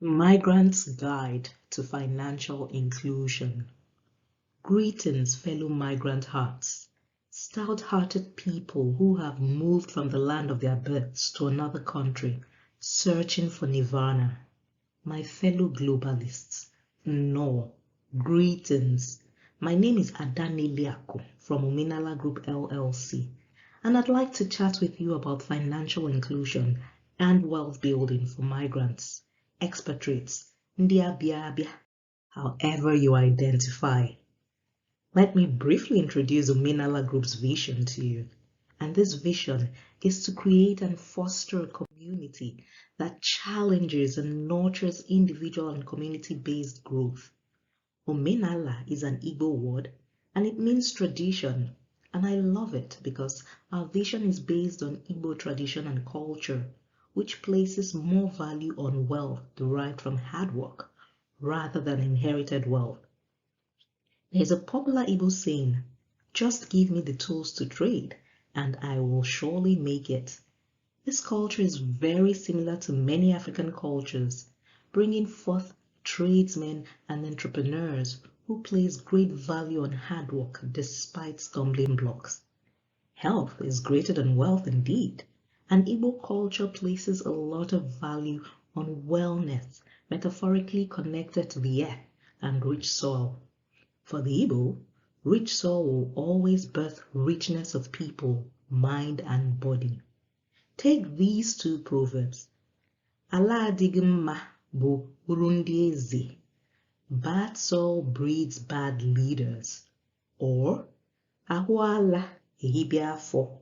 Migrants' Guide to Financial Inclusion. Greetings, fellow migrant hearts, stout-hearted people who have moved from the land of their births to another country, searching for nirvana. My fellow globalists, no, greetings. My name is Adanile from Omenala Group LLC, and I'd like to chat with you about financial inclusion and wealth building for migrants, expatriates, ndị abịa, however you identify. Let me briefly introduce Omenala Group's vision to you. And this vision is to create and foster a community that challenges and nurtures individual and community-based growth. Omenala is an Igbo word and it means tradition. And I love it because our vision is based on Igbo tradition and culture, which places more value on wealth derived from hard work rather than inherited wealth. There's a popular Igbo saying, just give me the tools to trade and I will surely make it. This culture is very similar to many African cultures, bringing forth tradesmen and entrepreneurs who place great value on hard work despite stumbling blocks. Health is greater than wealth indeed, and Igbo culture places a lot of value on wellness, metaphorically connected to the earth and rich soil. For the Igbo, rich soil will always birth richness of people, mind and body. Take these two proverbs. Ala adịghị mma bụ uru ndị eze. Bad soil breeds bad leaders. Or, ahụ ala ehibịa afọ.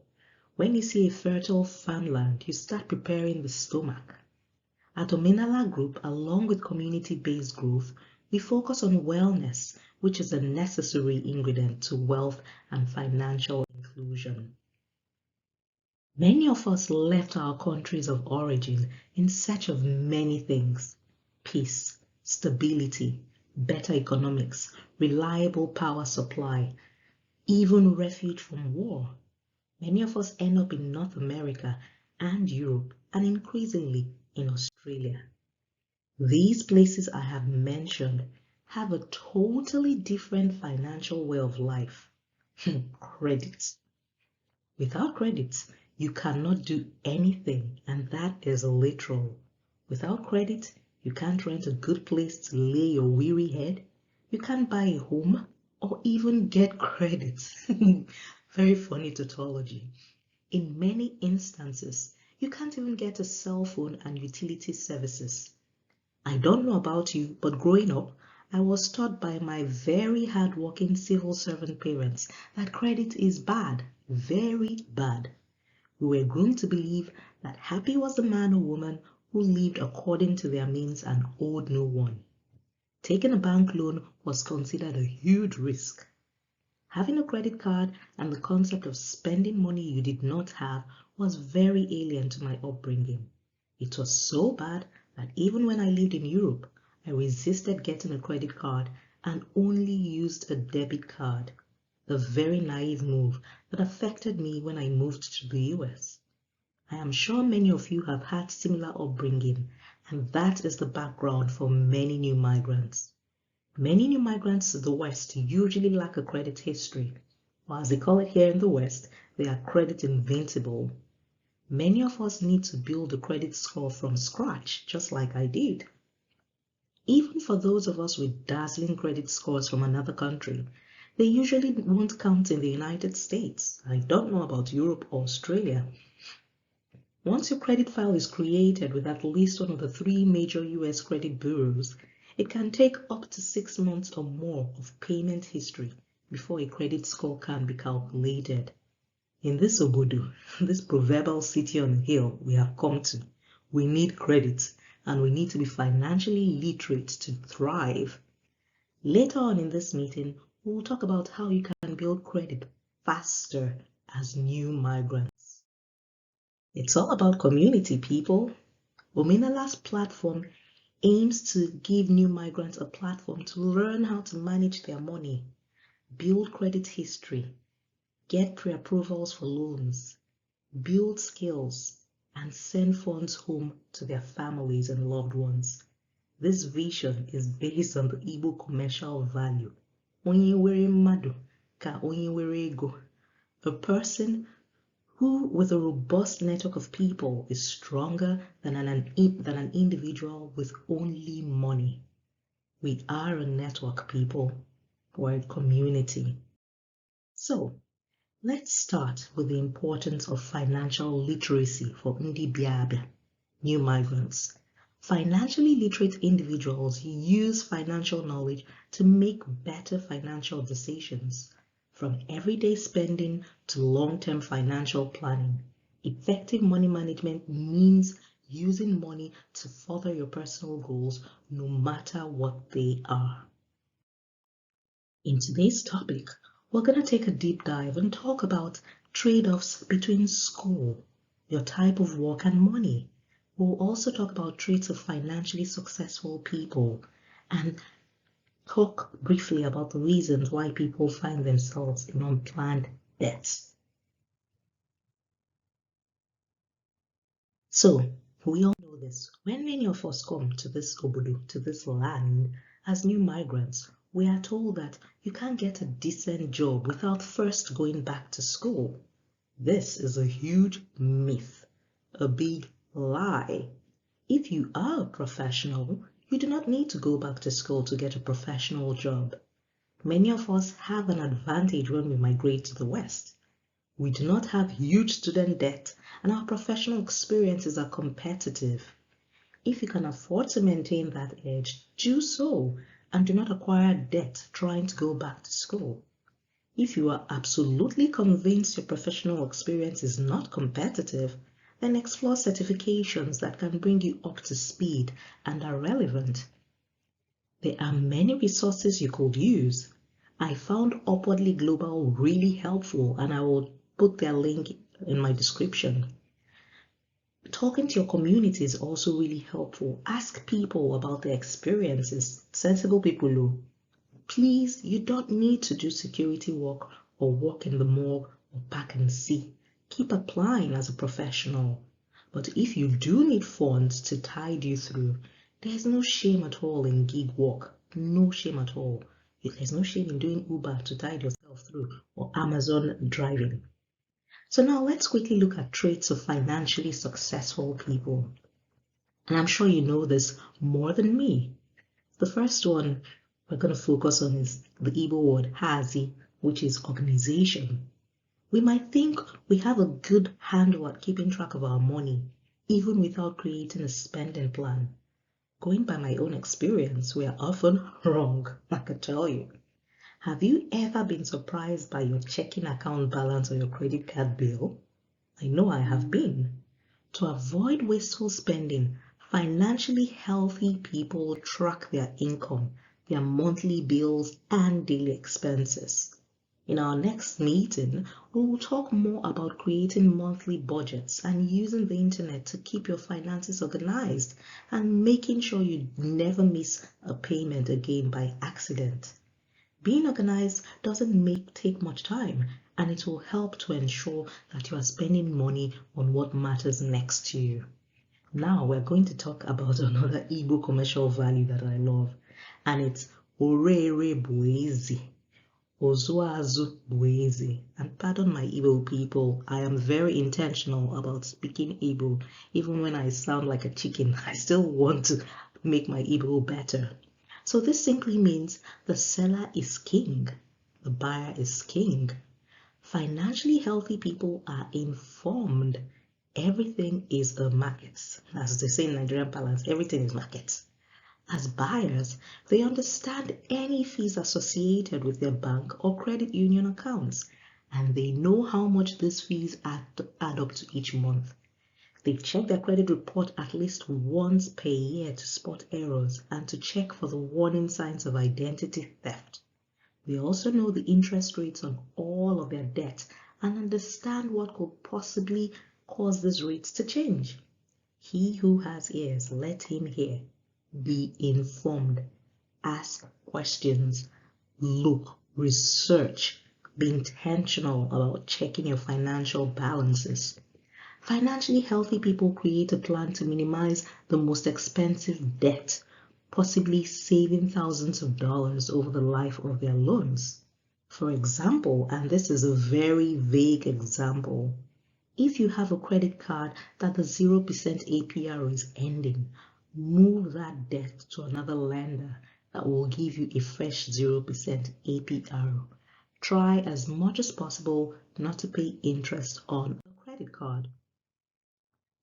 When you see a fertile farmland, you start preparing the stomach. At Omenala Group, along with community-based growth, we focus on wellness, which is a necessary ingredient to wealth and financial inclusion. Many of us left our countries of origin in search of many things: peace, stability, better economics, reliable power supply, even refuge from war. Many of us end up in North America and Europe, and increasingly in Australia. These places I have mentioned have a totally different financial way of life. Credit. Without credit, you cannot do anything, and that is literal. Without credit, you can't rent a good place to lay your weary head. You can't buy a home or even get credit. Very funny tautology. In many instances, you can't even get a cell phone and utility services. I don't know about you, but growing up, I was taught by my very hard-working civil servant parents that credit is bad, very bad. We were groomed to believe that happy was the man or woman who lived according to their means and owed no one. Taking a bank loan was considered a huge risk. Having a credit card and the concept of spending money you did not have was very alien to my upbringing. It was so bad that even when I lived in Europe, I resisted getting a credit card and only used a debit card. A very naive move that affected me when I moved to the US. I am sure many of you have had similar upbringing, and that is the background for many new migrants. Many new migrants to the West usually lack a credit history, or as they call it here in the West, they are credit invincible. Many of us need to build a credit score from scratch, just like I did. Even for those of us with dazzling credit scores from another country, they usually won't count in the United States. I don't know about Europe or Australia. Once your credit file is created with at least one of the 3 major US credit bureaus, it can take up to 6 months or more of payment history before a credit score can be calculated. In this Obodo, this proverbial city on the hill we have come to, we need credit and we need to be financially literate to thrive. Later on in this meeting, we will talk about how you can build credit faster as new migrants. It's all about community, people. Omenala's platform aims to give new migrants a platform to learn how to manage their money, build credit history, get pre-approvals for loans, build skills, and send funds home to their families and loved ones. This vision is based on the Igbo commercial value. Onye were mmadụ ka onye were ego. A person who, with a robust network of people, is stronger than an individual with only money. We are a network, people. We're a community. So, let's start with the importance of financial literacy for Ndi Biabia, new migrants. Financially literate individuals use financial knowledge to make better financial decisions. From everyday spending to long-term financial planning, effective money management means using money to further your personal goals, no matter what they are. In today's topic, we're going to take a deep dive and talk about trade-offs between school, your type of work, and money. We'll also talk about traits of financially successful people and talk briefly about the reasons why people find themselves in unplanned debts. So, we all know this. When many of us come to this obodo, to this land, as new migrants, we are told that you can't get a decent job without first going back to school. This is a huge myth, a big lie. If you are a professional, you do not need to go back to school to get a professional job. Many of us have an advantage when we migrate to the West. We do not have huge student debt and our professional experiences are competitive. If you can afford to maintain that edge, do so and do not acquire debt trying to go back to school. If you are absolutely convinced your professional experience is not competitive, then explore certifications that can bring you up to speed and are relevant. There are many resources you could use. I found Upwardly Global really helpful and I will put their link in my description. Talking to your community is also really helpful. Ask people about their experiences. Sensible people who, please, you don't need to do security work or work in the morgue or pack and see. Keep applying as a professional. But if you do need funds to tide you through, there's no shame at all in gig work. No shame at all. There's no shame in doing Uber to tide yourself through or Amazon driving. So now let's quickly look at traits of financially successful people. And I'm sure you know this more than me. The first one we're going to focus on is the Igbo word hazi, which is organization. We might think we have a good handle at keeping track of our money, even without creating a spending plan. Going by my own experience, we are often wrong, I can tell you. Have you ever been surprised by your checking account balance or your credit card bill? I know I have been. To avoid wasteful spending, financially healthy people track their income, their monthly bills, and daily expenses. In our next meeting, we will talk more about creating monthly budgets and using the internet to keep your finances organized and making sure you never miss a payment again by accident. Being organized doesn't take much time, and it will help to ensure that you are spending money on what matters next to you. Now we're going to talk about another Igbo commercial value that I love, and it's Orere Buezi. Ozuazu Buezi. And pardon my Igbo people, I am very intentional about speaking Igbo. Even when I sound like a chicken, I still want to make my Igbo better. So this simply means the seller is king, the buyer is king. Financially healthy people are informed. Everything is a market. As they say in Nigerian parlance, everything is market. As buyers, they understand any fees associated with their bank or credit union accounts, and they know how much these fees add up to each month. They check their credit report at least once per year to spot errors and to check for the warning signs of identity theft. They also know the interest rates on all of their debt and understand what could possibly cause these rates to change. He who has ears, let him hear. Be informed. Ask questions. Look, research. Be intentional about checking your financial balances. Financially healthy people create a plan to minimize the most expensive debt. possibly saving thousands of dollars over the life of their loans. For example, and this is a very vague example, if you have a credit card that the 0% APR is ending, move that debt to another lender that will give you a fresh 0% APR. Try as much as possible not to pay interest on a credit card.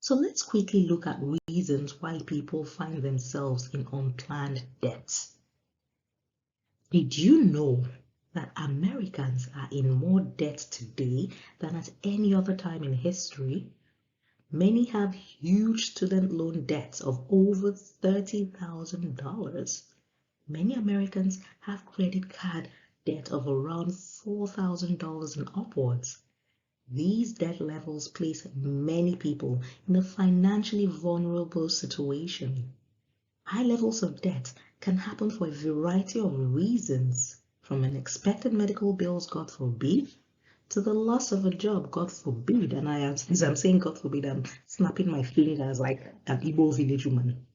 So let's quickly look at reasons why people find themselves in unplanned debts. Did you know that Americans are in more debt today than at any other time in history? Many have huge student loan debts of over $30,000. Many Americans have credit card debt of around $4,000 and upwards. These debt levels place many people in a financially vulnerable situation. High levels of debt can happen for a variety of reasons, from unexpected medical bills, God forbid, to the loss of a job, God forbid. And as I'm saying God forbid, I'm snapping my fingers like an Igbo village woman.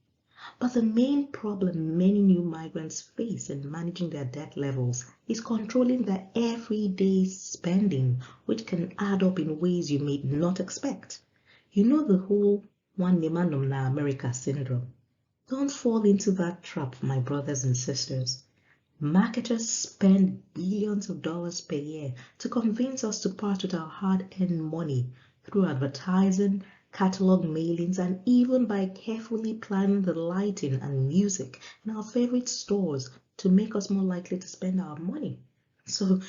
But the main problem many new migrants face in managing their debt levels is controlling their everyday spending, which can add up in ways you may not expect. You know the whole one man na America syndrome. Don't fall into that trap, my brothers and sisters. Marketers spend billions of dollars per year to convince us to part with our hard-earned money through advertising, catalog mailings, and even by carefully planning the lighting and music in our favorite stores to make us more likely to spend our money. So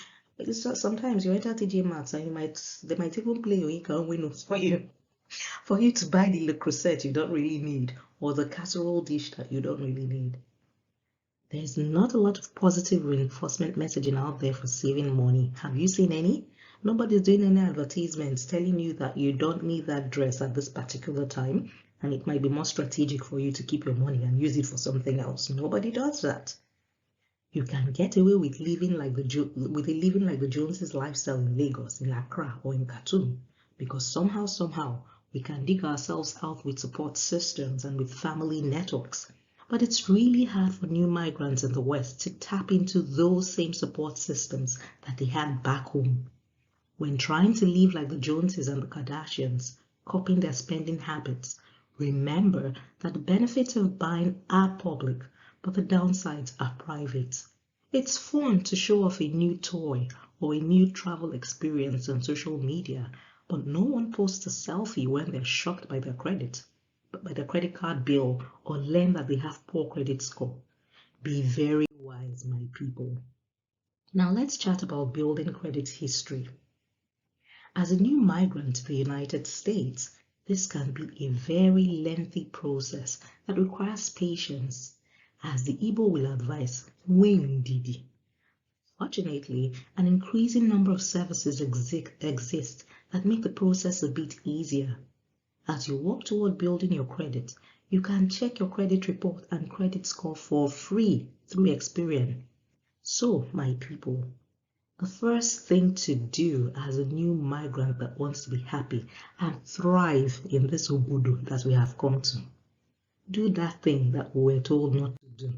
sometimes you enter TJ Maxx and they might even play your Ika Winners for you to buy the Le Creuset you don't really need, or the casserole dish that you don't really need. There's not a lot of positive reinforcement messaging out there for saving money. Have you seen any? Nobody's doing any advertisements telling you that you don't need that dress at this particular time, and it might be more strategic for you to keep your money and use it for something else. Nobody does that. You can get away with living like the Joneses lifestyle in Lagos, in Accra, or in Khartoum, because somehow we can dig ourselves out with support systems and with family networks. But it's really hard for new migrants in the West to tap into those same support systems that they had back home. When trying to live like the Joneses and the Kardashians, copying their spending habits, remember that the benefits of buying are public, but the downsides are private. It's fun to show off a new toy or a new travel experience on social media, but no one posts a selfie when they're shocked by their credit card bill, or learn that they have poor credit score. Be very wise, my people. Now let's chat about building credit history. As a new migrant to the United States, this can be a very lengthy process that requires patience, as the Igbo will advise, when didi. Fortunately, an increasing number of services exist that make the process a bit easier. As you work toward building your credit, you can check your credit report and credit score for free through Experian. So, my people, the first thing to do as a new migrant that wants to be happy and thrive in this Obudu that we have come to, do that thing that we were told not to do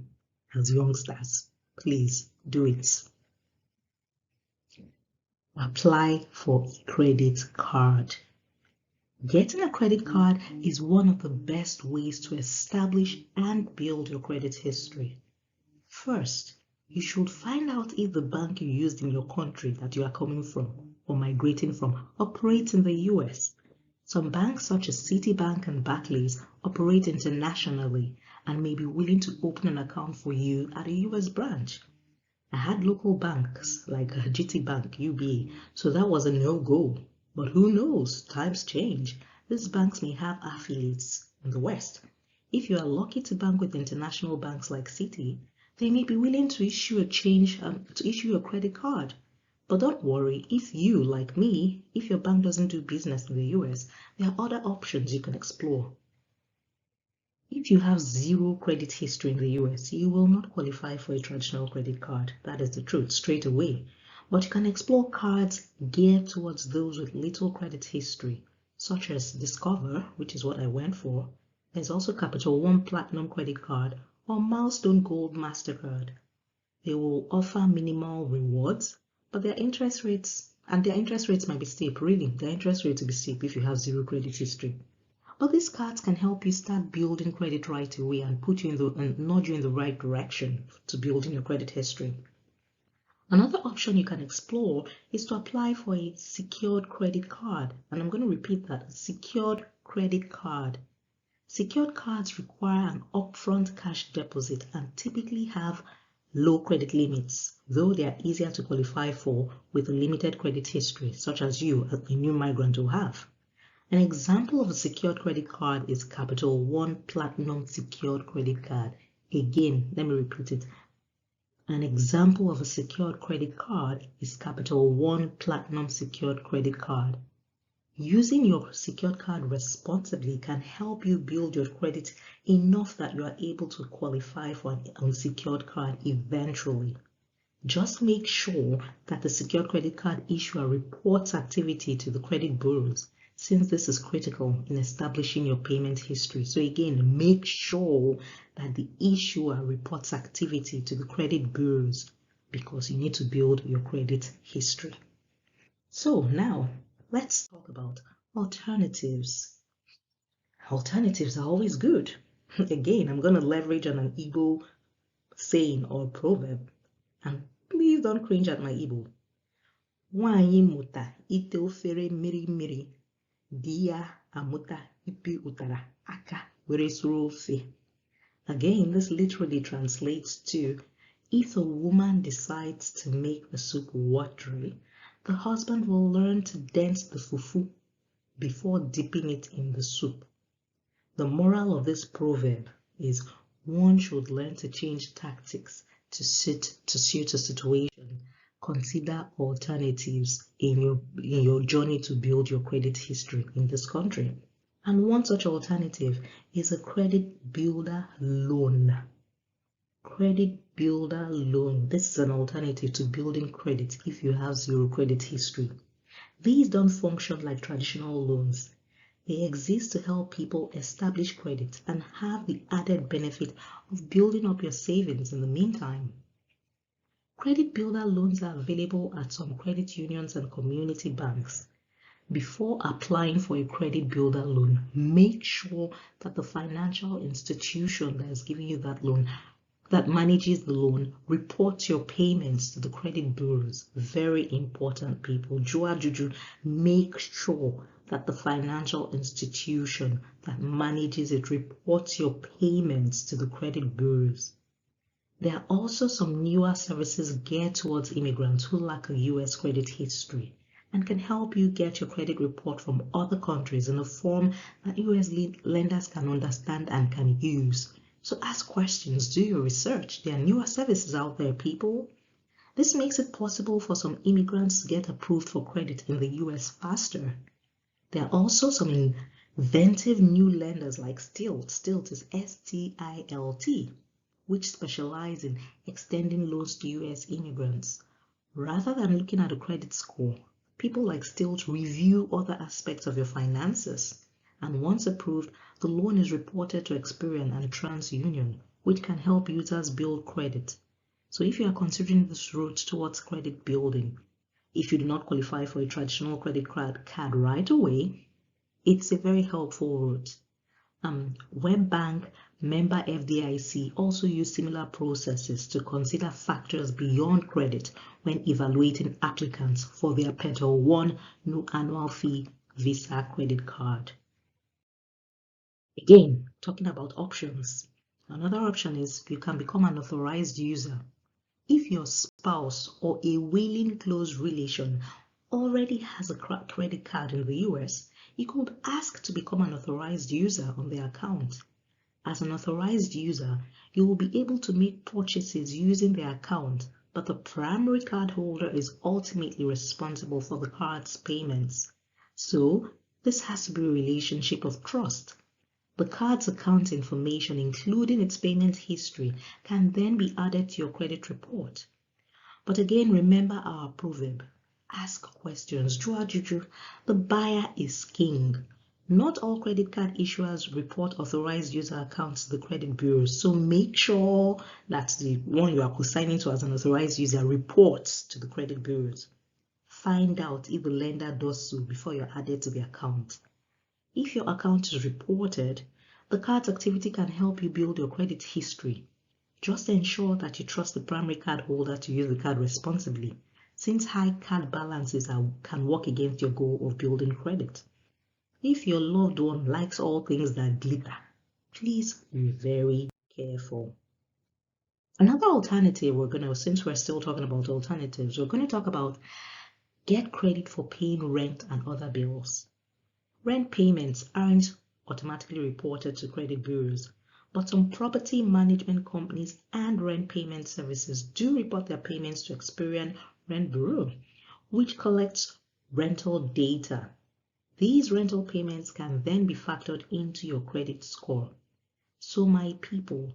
as youngsters. Please do it. Apply for a credit card. Getting a credit card is one of the best ways to establish and build your credit history. First, you should find out if the bank you used in your country that you are coming from or migrating from operates in the US. Some banks such as Citibank and Barclays operate internationally and may be willing to open an account for you at a US branch. I had local banks like GT Bank, UBA, so that was a no-go. But who knows? Times change. These banks may have affiliates in the West. If you are lucky to bank with international banks like Citi, they may be willing to issue a credit card. But don't worry, if you, like me, if your bank doesn't do business in the US, there are other options you can explore. If you have zero credit history in the US, you will not qualify for a traditional credit card. That is the truth, straight away. But you can explore cards geared towards those with little credit history, such as Discover, which is what I went for. There's also Capital One Platinum Credit Card, or Milestone Gold MasterCard. They will offer minimal rewards, but their interest rates might be steep. Really, their interest rates will be steep if you have zero credit history. But these cards can help you start building credit right away and put you and nudge you in the right direction to building your credit history. Another option you can explore is to apply for a secured credit card. And I'm going to repeat that, secured credit card. Secured cards require an upfront cash deposit and typically have low credit limits, though they are easier to qualify for with a limited credit history, such as you, a new migrant, will have. An example of a secured credit card is Capital One Platinum Secured Credit Card. Again, let me repeat it. An example of a secured credit card is Capital One Platinum Secured Credit Card. Using your secured card responsibly can help you build your credit enough that you are able to qualify for an unsecured card eventually. Just make sure that the secured credit card issuer reports activity to the credit bureaus, since this is critical in establishing your payment history. So again, make sure that the issuer reports activity to the credit bureaus because you need to build your credit history. So now, let's talk about alternatives. Alternatives are always good. Again, I'm going to leverage on an Igbo saying or proverb. And please don't cringe at my Igbo. Nwaanyị mụta ite ofere mmiri mmiri, di ya amụta ipi ụtara aka were suru ofe. Again, this literally translates to, if a woman decides to make the soup watery, the husband will learn to dent the fufu before dipping it in the soup. The moral of this proverb is one should learn to change tactics to suit a situation. Consider alternatives in your journey to build your credit history in this country. And one such alternative is a credit builder loan. Credit builder loan. This is an alternative to building credit if you have zero credit history. These don't function like traditional loans. They exist to help people establish credit and have the added benefit of building up your savings in the meantime. Credit builder loans are available at some credit unions and community banks. Before applying for a credit builder loan, make sure that the financial institution that is giving you that loan, that manages the loan, reports your payments to the credit bureaus. Very important, people. Jua Juju, make sure that the financial institution that manages it reports your payments to the credit bureaus. There are also some newer services geared towards immigrants who lack a U.S. credit history and can help you get your credit report from other countries in a form that U.S. lenders can understand and can use. So ask questions, do your research. There are newer services out there, people. This makes it possible for some immigrants to get approved for credit in the U.S. faster. There are also some inventive new lenders like Stilt. Stilt is S-T-I-L-T, which specialize in extending loans to U.S. immigrants. Rather than looking at a credit score, people like Stilt review other aspects of your finances. And once approved, the loan is reported to Experian and TransUnion, which can help users build credit. So if you are considering this route towards credit building, if you do not qualify for a traditional credit card right away, it's a very helpful route. WebBank, member FDIC also use similar processes to consider factors beyond credit when evaluating applicants for their Petal One no annual fee Visa credit card. Again, talking about options. Another option is you can become an authorized user. If your spouse or a willing close relation already has a credit card in the US, you could ask to become an authorized user on their account. As an authorized user, you will be able to make purchases using their account, but the primary cardholder is ultimately responsible for the card's payments. So, this has to be a relationship of trust. The card's account information, including its payment history, can then be added to your credit report. But again, remember our proverb. Ask questions. Jua Juju, the buyer is king. Not all credit card issuers report authorized user accounts to the credit bureaus, so make sure that the one you are co-signing to as an authorized user reports to the credit bureaus. Find out if the lender does so before you're added to the account. If your account is reported, the card's activity can help you build your credit history. Just ensure that you trust the primary card holder to use the card responsibly, since high card balances can work against your goal of building credit. If your loved one likes all things that glitter, please be very careful. Another alternative since we're still talking about alternatives, we're going to talk about get credit for paying rent and other bills. Rent payments aren't automatically reported to credit bureaus, but some property management companies and rent payment services do report their payments to Experian Rent Bureau, which collects rental data. These rental payments can then be factored into your credit score. So my people,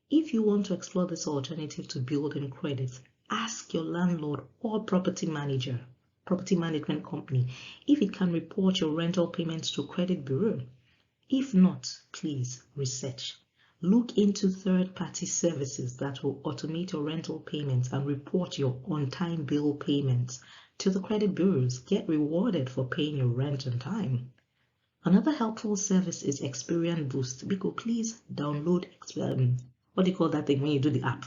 if you want to explore this alternative to building credit, ask your landlord or property management company if it can report your rental payments to credit bureau. If not, please research. Look into third-party services that will automate your rental payments and report your on-time bill payments to the credit bureaus. Get rewarded for paying your rent on time. Another helpful service is Experian Boost. Because please download what do you call that thing when you do the app?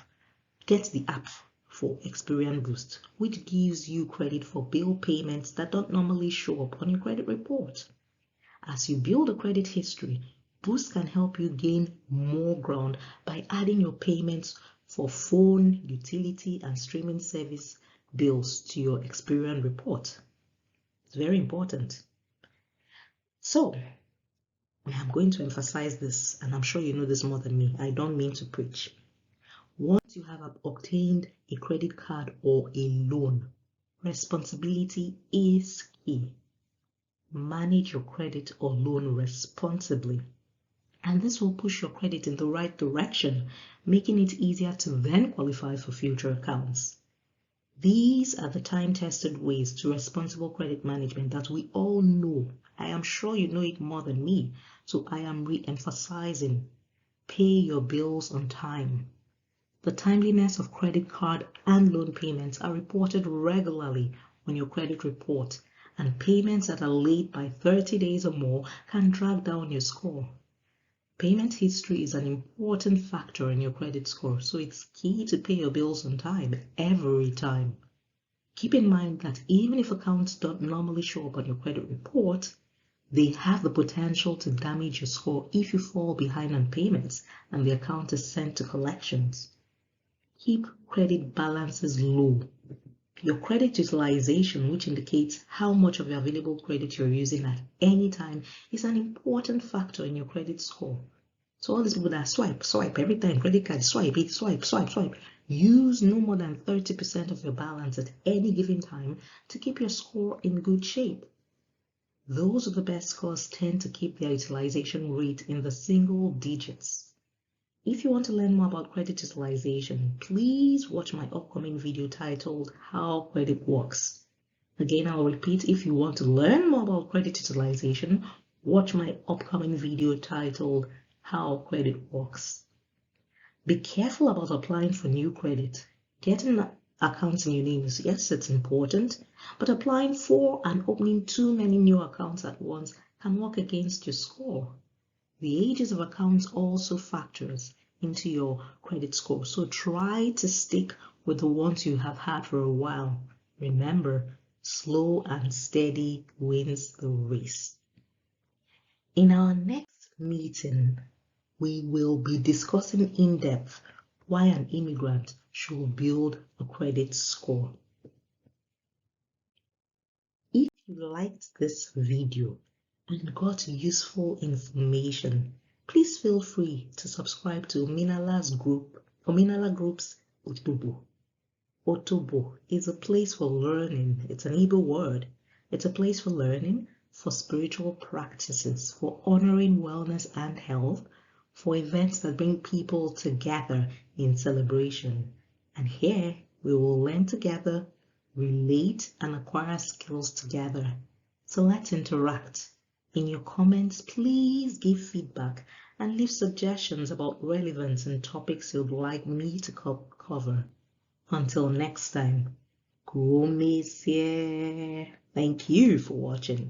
Get the app for Experian Boost, which gives you credit for bill payments that don't normally show up on your credit report. As you build a credit history, Boost can help you gain more ground by adding your payments for phone, utility, and streaming service bills to your Experian report. It's very important. So, I'm going to emphasize this, and I'm sure you know this more than me. I don't mean to preach. Once you have obtained a credit card or a loan, responsibility is key. Manage your credit or loan responsibly, and this will push your credit in the right direction, making it easier to then qualify for future accounts. These are the time-tested ways to responsible credit management that we all know. I am sure you know it more than me, so I am re-emphasizing. Pay your bills on time. The timeliness of credit card and loan payments are reported regularly on your credit report, and payments that are late by 30 days or more can drag down your score. Payment history is an important factor in your credit score, so it's key to pay your bills on time, every time. Keep in mind that even if accounts don't normally show up on your credit report, they have the potential to damage your score if you fall behind on payments and the account is sent to collections. Keep credit balances low. Your credit utilization, which indicates how much of your available credit you're using at any time, is an important factor in your credit score. So all these people that swipe every time, credit card, swipe, use no more than 30% of your balance at any given time to keep your score in good shape. Those with the best scores tend to keep their utilization rate in the single digits. If you want to learn more about credit utilization, please watch my upcoming video titled How Credit Works. Again, I'll repeat, if you want to learn more about credit utilization, watch my upcoming video titled How Credit Works. Be careful about applying for new credit. Getting accounts in your name is, yes, it's important, but applying for and opening too many new accounts at once can work against your score. The ages of accounts also factors into your credit score, so try to stick with the ones you have had for a while. Remember, slow and steady wins the race. In our next meeting, we will be discussing in depth why an immigrant should build a credit score. If you liked this video and got useful information, please feel free to subscribe to Omenala Group's Otobo. Otobo is a place for learning. It's an Igbo word. It's a place for learning, for spiritual practices, for honoring wellness and health, for events that bring people together in celebration. And here we will learn together, relate, and acquire skills together. So let's interact. In your comments, please give feedback and leave suggestions about relevance and topics you'd like me to cover. Until next time, thank you for watching.